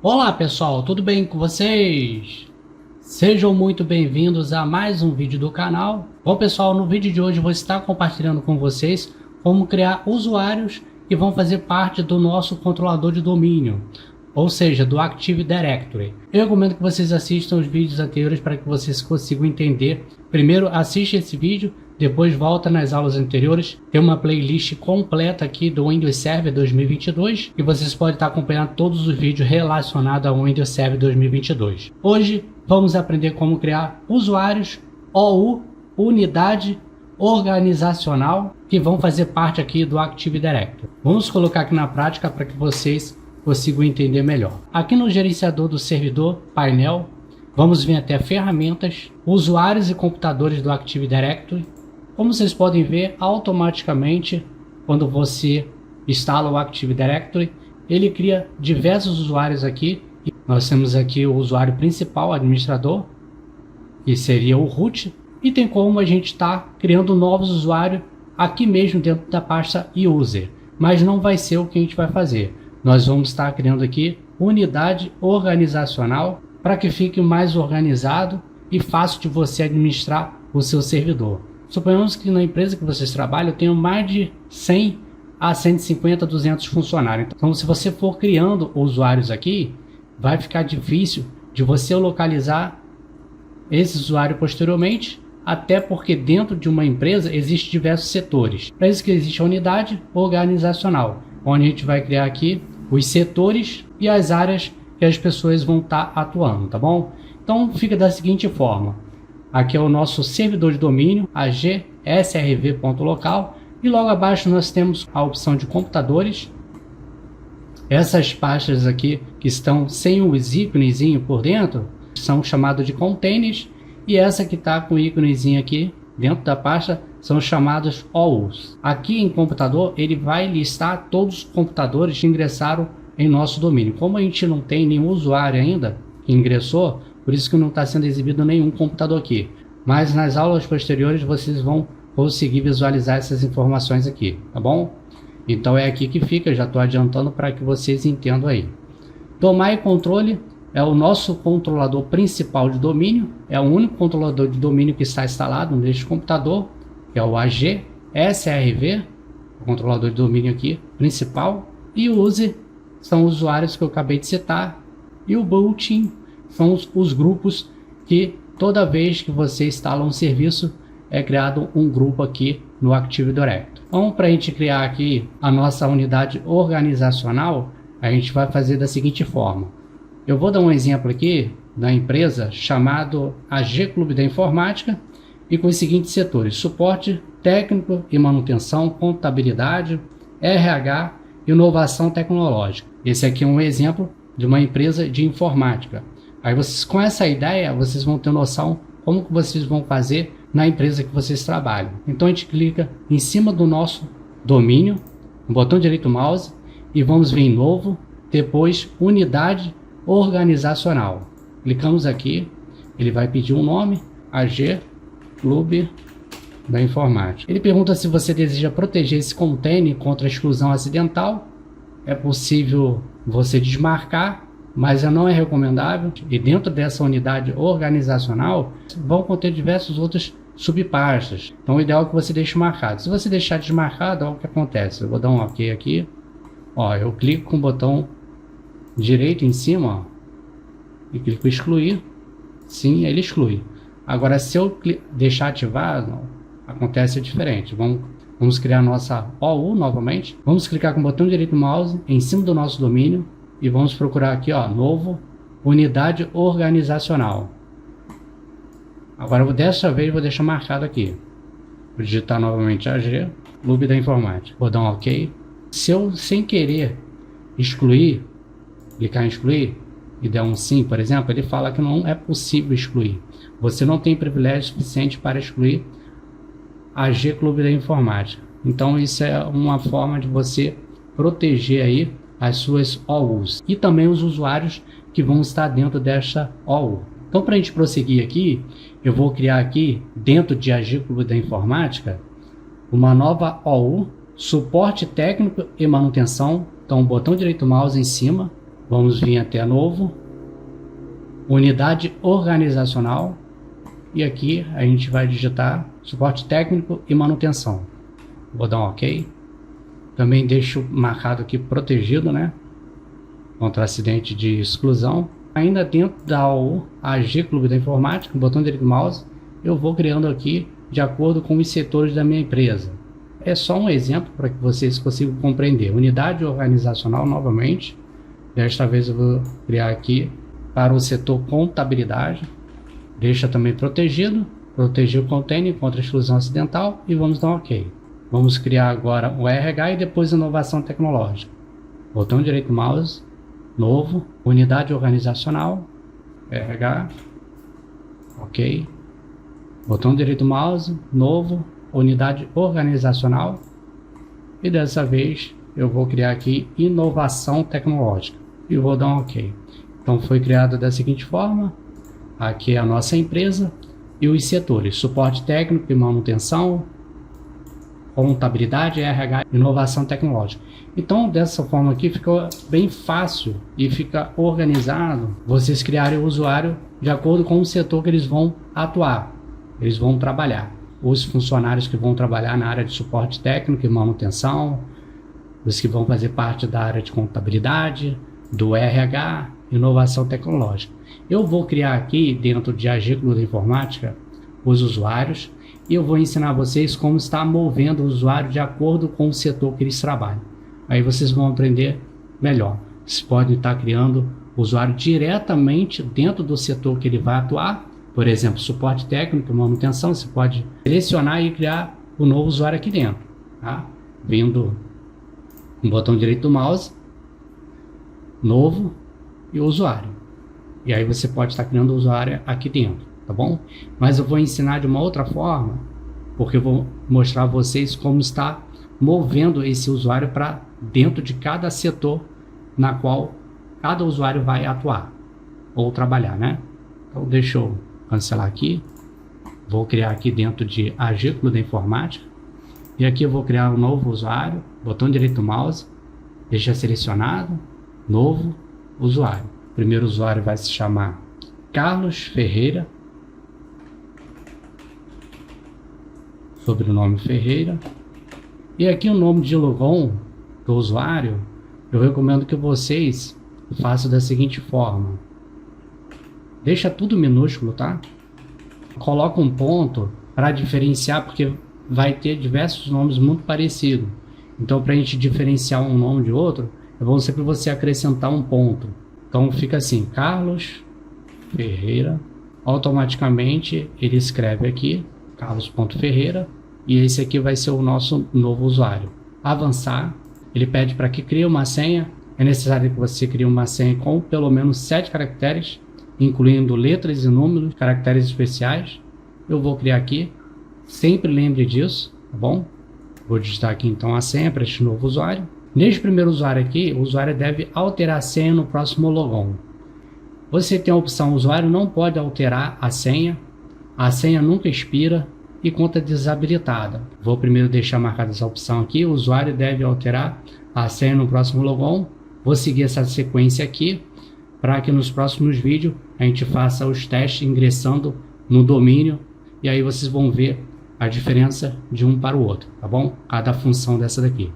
Olá pessoal, tudo bem com vocês? Sejam muito bem-vindos a mais um vídeo do canal. Bom pessoal, no vídeo de hoje eu vou estar compartilhando com vocês como criar usuários que vão fazer parte do nosso controlador de domínio, ou seja, do Active Directory. Eu recomendo que vocês assistam os vídeos anteriores para que vocês consigam entender. Primeiro assiste esse vídeo, depois volta nas aulas anteriores. Tem uma playlist completa aqui do Windows Server 2022 e vocês podem estar acompanhando todos os vídeos relacionados ao Windows Server 2022. Hoje vamos aprender como criar usuários OU, unidade organizacional, que vão fazer parte aqui do Active Directory. Vamos colocar aqui na prática para que vocês consigam entender melhor. Aqui no gerenciador do servidor, painel, vamos vir até ferramentas, usuários e computadores do Active Directory. Como vocês podem ver, automaticamente, quando você instala o Active Directory, ele cria diversos usuários aqui. Nós temos aqui o usuário principal, administrador, que seria o root, e tem como a gente estar criando novos usuários aqui mesmo dentro da pasta user, mas não vai ser o que a gente vai fazer. Nós vamos estar criando aqui unidade organizacional para que fique mais organizado e fácil de você administrar o seu servidor. Suponhamos que na empresa que vocês trabalham tenham mais de 100 a 150, 200 funcionários. Então, se você for criando usuários aqui, vai ficar difícil de você localizar esse usuário posteriormente, até porque dentro de uma empresa existem diversos setores. Para isso que existe a unidade organizacional, onde a gente vai criar aqui os setores e as áreas que as pessoas vão estar atuando, tá bom? Então fica da seguinte forma. Aqui é o nosso servidor de domínio, agsrv.local, e logo abaixo nós temos a opção de computadores. Essas pastas aqui que estão sem os íconezinho por dentro são chamadas de containers, e essa que está com o íconezinho aqui dentro da pasta são chamados OUs. Aqui em computador ele vai listar todos os computadores que ingressaram em nosso domínio. Como a gente não tem nenhum usuário ainda que ingressou, por isso que não está sendo exibido nenhum computador aqui. Mas nas aulas posteriores vocês vão conseguir visualizar essas informações aqui, tá bom? Então é aqui que fica, já estou adiantando para que vocês entendam aí. Tomar e controle é o nosso controlador principal de domínio, é o único controlador de domínio que está instalado neste computador, que é o agsrv, o controlador de domínio aqui principal, e o user são os usuários que eu acabei de citar, e o bulletin são os grupos que toda vez que você instala um serviço é criado um grupo aqui no Active Directory. Então, para a gente criar aqui a nossa unidade organizacional, a gente vai fazer da seguinte forma. Eu vou dar um exemplo aqui da empresa chamado AG Clube da Informática e com os seguintes setores: suporte técnico e manutenção, contabilidade, RH, inovação tecnológica. Esse aqui é um exemplo de uma empresa de informática. Aí vocês, com essa ideia, vocês vão ter noção como que vocês vão fazer na empresa que vocês trabalham. Então a gente clica em cima do nosso domínio, no botão direito mouse, e vamos vir em novo, depois unidade organizacional. Clicamos aqui, ele vai pedir um nome, AG Clube da Informática. Ele pergunta se você deseja proteger esse container contra exclusão acidental. É possível você desmarcar, mas não é recomendável. E dentro dessa unidade organizacional vão conter diversos outros subpastas. Então o ideal é que você deixe marcado. Se você deixar desmarcado, olha o que acontece. Eu vou dar um OK aqui. Ó, eu clico com o botão direito em cima, ó, e clico em excluir. Sim, ele exclui. Agora se eu deixar ativado, acontece diferente. Vamos criar nossa OU novamente. Vamos clicar com o botão direito do mouse em cima do nosso domínio e vamos procurar aqui, ó, novo, unidade organizacional. Agora dessa vez vou deixar marcado aqui. Vou digitar novamente AG Clube da Informática. Vou dar um OK. Se eu sem querer excluir, clicar em excluir e der um sim, por exemplo, ele fala que não é possível excluir. Você não tem privilégio suficiente para excluir AG Clube da Informática. Então isso é uma forma de você proteger aí as suas OUs e também os usuários que vão estar dentro desta OU. Então, para a gente prosseguir aqui, eu vou criar aqui dentro de AG Clube da Informática uma nova OU, suporte técnico e manutenção. Então, botão direito mouse em cima, Vamos vir até novo, unidade organizacional, e aqui a gente vai digitar suporte técnico e manutenção. Vou dar um OK. Também deixo marcado aqui protegido, né? Contra acidente de exclusão. Ainda dentro da AG Clube da Informática, botão direito do mouse, eu vou criando aqui de acordo com os setores da minha empresa. É só um exemplo para que vocês consigam compreender. Unidade organizacional novamente. Desta vez eu vou criar aqui para o setor contabilidade. Deixa também protegido. Proteger o container contra exclusão acidental e vamos dar um OK. Vamos criar agora o RH e depois inovação tecnológica. Botão direito do mouse, novo, unidade organizacional, RH, OK. Botão direito do mouse, novo, unidade organizacional. E dessa vez eu vou criar aqui inovação tecnológica e vou dar um OK. Então foi criado da seguinte forma. Aqui é a nossa empresa e os setores, suporte técnico e manutenção, contabilidade, RH, inovação tecnológica. Então dessa forma aqui fica bem fácil e fica organizado vocês criarem o usuário de acordo com o setor que eles vão atuar, eles vão trabalhar. Os funcionários que vão trabalhar na área de suporte técnico e manutenção, os que vão fazer parte da área de contabilidade, do RH, inovação tecnológica. Eu vou criar aqui dentro de AG Clube da Informática os usuários e eu vou ensinar vocês como está movendo o usuário de acordo com o setor que eles trabalham. Aí vocês vão aprender melhor. Vocês podem estar criando o usuário diretamente dentro do setor que ele vai atuar. Por exemplo, suporte técnico, manutenção, você pode selecionar e criar o novo usuário aqui dentro, tá? Vindo com o botão direito do mouse, novo e usuário. E aí você pode estar criando o usuário aqui dentro, tá bom? Mas eu vou ensinar de uma outra forma, porque eu vou mostrar a vocês como está movendo esse usuário para dentro de cada setor na qual cada usuário vai atuar ou trabalhar, né? Então deixa eu cancelar aqui. Vou criar aqui dentro de AG Clube da Informática. E aqui eu vou criar um novo usuário, botão direito do mouse, deixa selecionado, novo usuário. O primeiro usuário vai se chamar Carlos Ferreira, sobrenome Ferreira. E aqui o nome de logon do usuário, eu recomendo que vocês façam da seguinte forma. Deixa tudo minúsculo, tá? Coloca um ponto para diferenciar, porque vai ter diversos nomes muito parecidos. Então, para a gente diferenciar um nome de outro, é bom sempre você acrescentar um ponto. Então, fica assim, Carlos Ferreira. Automaticamente, ele escreve aqui, Carlos.Ferreira. E esse aqui vai ser o nosso novo usuário. Avançar, ele pede para que crie uma senha. É necessário que você crie uma senha com pelo menos 7 caracteres, incluindo letras e números, caracteres especiais. Eu vou criar aqui, sempre lembre disso, tá bom? Vou digitar aqui então a senha para este novo usuário. Neste primeiro usuário aqui, o usuário deve alterar a senha no próximo logon. Você tem a opção, o usuário não pode alterar a senha nunca expira e conta desabilitada. Vou primeiro deixar marcada essa opção aqui, o usuário deve alterar a senha no próximo logon. Vou seguir essa sequência aqui, para que nos próximos vídeos a gente faça os testes ingressando no domínio e aí vocês vão ver a diferença de um para o outro, tá bom? Cada função dessa daqui.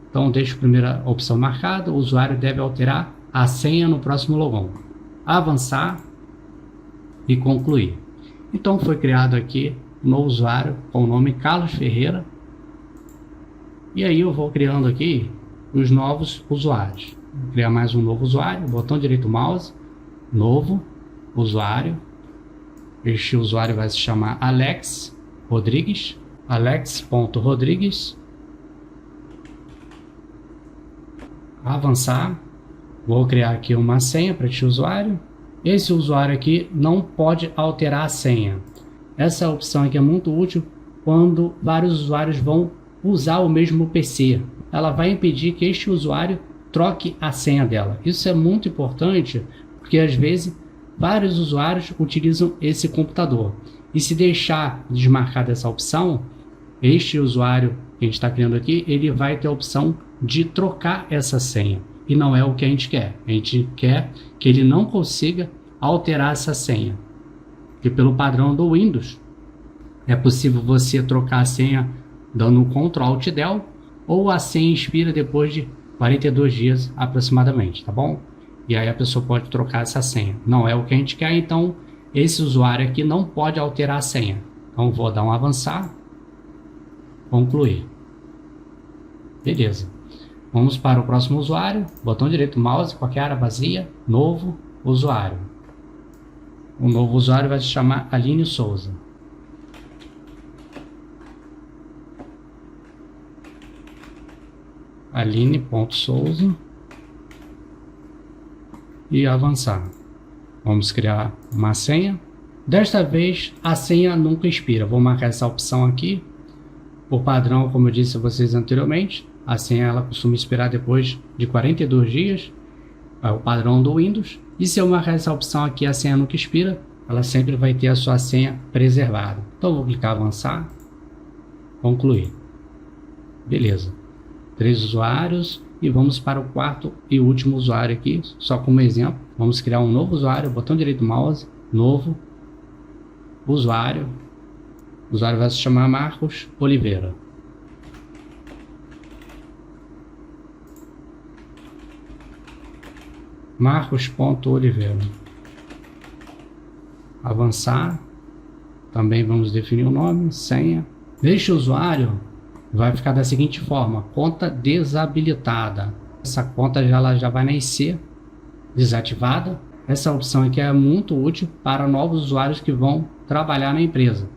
Então deixo a primeira opção marcada, o usuário deve alterar a senha no próximo logon. Avançar e concluir. Então foi criado aqui um novo usuário com o nome Carlos Ferreira. E aí eu vou criando aqui os novos usuários. Vou criar mais um novo usuário, botão direito do mouse, novo usuário. Este usuário vai se chamar Alex Rodrigues, alex.rodrigues. Avançar, vou criar aqui uma senha para este usuário. Esse usuário aqui não pode alterar a senha. Essa opção aqui é muito útil quando vários usuários vão usar o mesmo PC. Ela vai impedir que este usuário troque a senha dela. Isso é muito importante porque às vezes vários usuários utilizam esse computador. E se deixar desmarcada essa opção, este usuário que a gente está criando aqui, ele vai ter a opção de trocar essa senha. e não é o que a gente quer. A gente quer que ele não consiga alterar essa senha. Porque pelo padrão do Windows, é possível você trocar a senha dando um Ctrl Alt Del, ou a senha expira depois de 42 dias aproximadamente, tá bom? E aí a pessoa pode trocar essa senha. Não é o que a gente quer, então esse usuário aqui não pode alterar a senha. Então vou dar um avançar, concluir. Beleza. Vamos para o próximo usuário, botão direito do mouse, qualquer área vazia, novo usuário. O novo usuário vai se chamar Aline Souza. Aline.souza e avançar. Vamos criar uma senha. Desta vez a senha nunca expira. Vou marcar essa opção aqui. Por padrão, como eu disse a vocês anteriormente, a senha ela costuma expirar depois de 42 dias. É o padrão do Windows. E se eu marcar essa opção aqui, a senha nunca expira, ela sempre vai ter a sua senha preservada. Então vou clicar avançar, concluir. Beleza. 3 usuários e vamos para o quarto e último usuário aqui, só como exemplo. Vamos criar um novo usuário, botão direito do mouse, novo usuário. O usuário vai se chamar Marcos Oliveira. Marcos.Oliveira. Avançar. Também vamos definir o nome, senha. Este usuário vai ficar da seguinte forma: conta desabilitada. Essa conta ela já vai nascer desativada. Essa opção aqui é muito útil para novos usuários que vão trabalhar na empresa.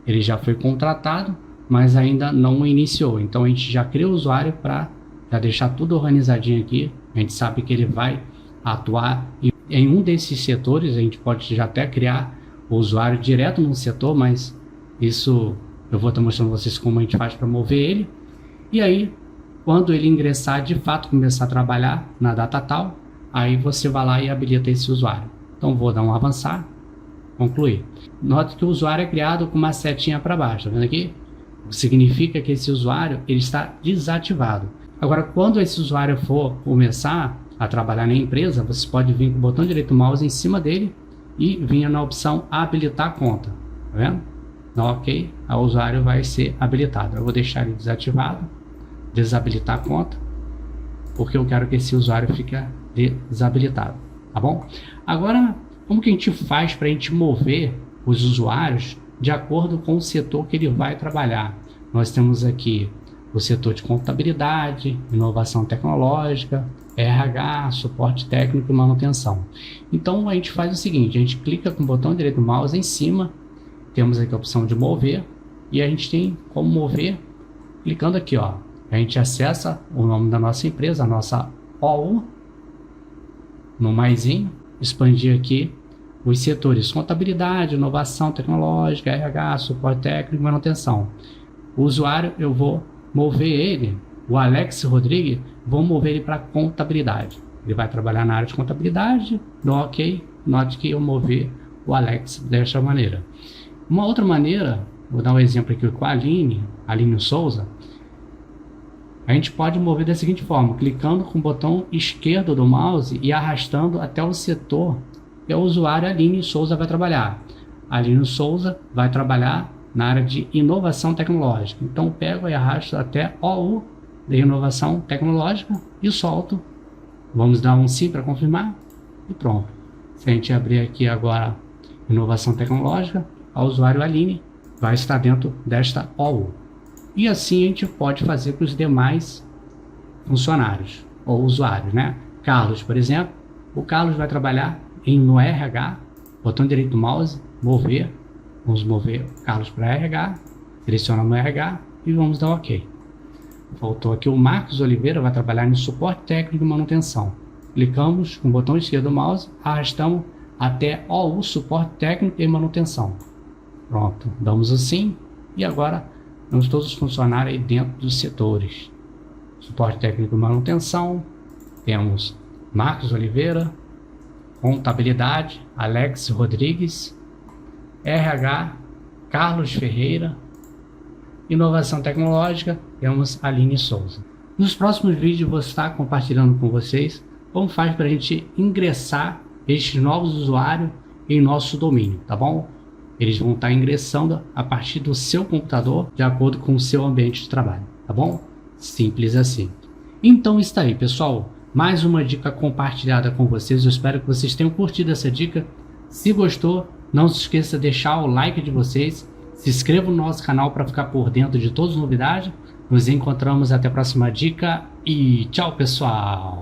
Ele já foi contratado, mas ainda não iniciou. Então a gente já cria o usuário para já deixar tudo organizadinho aqui. A gente sabe que ele vai atuar em um desses setores. A gente pode já até criar o usuário direto no setor, mas isso eu vou estar mostrando a vocês como a gente faz para mover ele. E aí, quando ele ingressar, de fato começar a trabalhar na data tal, aí você vai lá e habilita esse usuário. Então vou dar um avançar, concluir. Note que o usuário é criado com uma setinha para baixo, tá vendo aqui? Significa que esse usuário ele está desativado. Agora, quando esse usuário for começar a trabalhar na empresa, você pode vir com o botão direito do mouse em cima dele e vir na opção habilitar a conta, tá vendo? Então, ok, o usuário vai ser habilitado. Eu vou deixar ele desativado, desabilitar a conta, porque eu quero que esse usuário fique desabilitado, tá bom? Agora, como que a gente faz para a gente mover os usuários de acordo com o setor que ele vai trabalhar? Nós temos aqui o setor de contabilidade, inovação tecnológica, RH, suporte técnico e manutenção. Então a gente faz o seguinte: a gente clica com o botão direito do mouse em cima, temos aqui a opção de mover, e a gente tem como mover clicando aqui, ó. A gente acessa o nome da nossa empresa, a nossa OU, no maisinho, expandir aqui os setores contabilidade, inovação tecnológica, RH, suporte técnico e manutenção. O usuário eu vou mover ele, o Alex Rodrigues, vou mover ele para contabilidade. Ele vai trabalhar na área de contabilidade, no ok, note que eu mover o Alex desta maneira. Uma outra maneira, vou dar um exemplo aqui com a Aline Souza, a gente pode mover da seguinte forma: clicando com o botão esquerdo do mouse e arrastando até o setor que o usuário Aline Souza vai trabalhar. A Aline Souza vai trabalhar na área de inovação tecnológica. Então pego e arrasto até OU de inovação tecnológica e solto. Vamos dar um sim para confirmar e pronto. Se a gente abrir aqui agora inovação tecnológica, o usuário Aline vai estar dentro desta OU. E assim a gente pode fazer com os demais funcionários ou usuários, né? Carlos, por exemplo, o Carlos vai trabalhar no RH, botão direito do mouse, mover. Vamos mover o Carlos para RH, seleciona no RH e vamos dar OK. Faltou aqui o Marcos Oliveira, vai trabalhar no suporte técnico e manutenção. Clicamos com o botão esquerdo do mouse, arrastamos até o suporte técnico e manutenção. Pronto, damos o sim e agora temos todos os funcionários aí dentro dos setores. Suporte técnico e manutenção, temos Marcos Oliveira, contabilidade, Alex Rodrigues, RH, Carlos Ferreira, inovação tecnológica, temos Aline Souza. Nos próximos vídeos vou estar compartilhando com vocês como faz para a gente ingressar estes novos usuários em nosso domínio, tá bom? Eles vão estar ingressando a partir do seu computador de acordo com o seu ambiente de trabalho, tá bom? Simples assim. Então está aí, pessoal. Mais uma dica compartilhada com vocês. Eu espero que vocês tenham curtido essa dica. Se gostou, não se esqueça de deixar o like de vocês. Se inscreva no nosso canal para ficar por dentro de todas as novidades. Nos encontramos até a próxima dica e tchau, pessoal!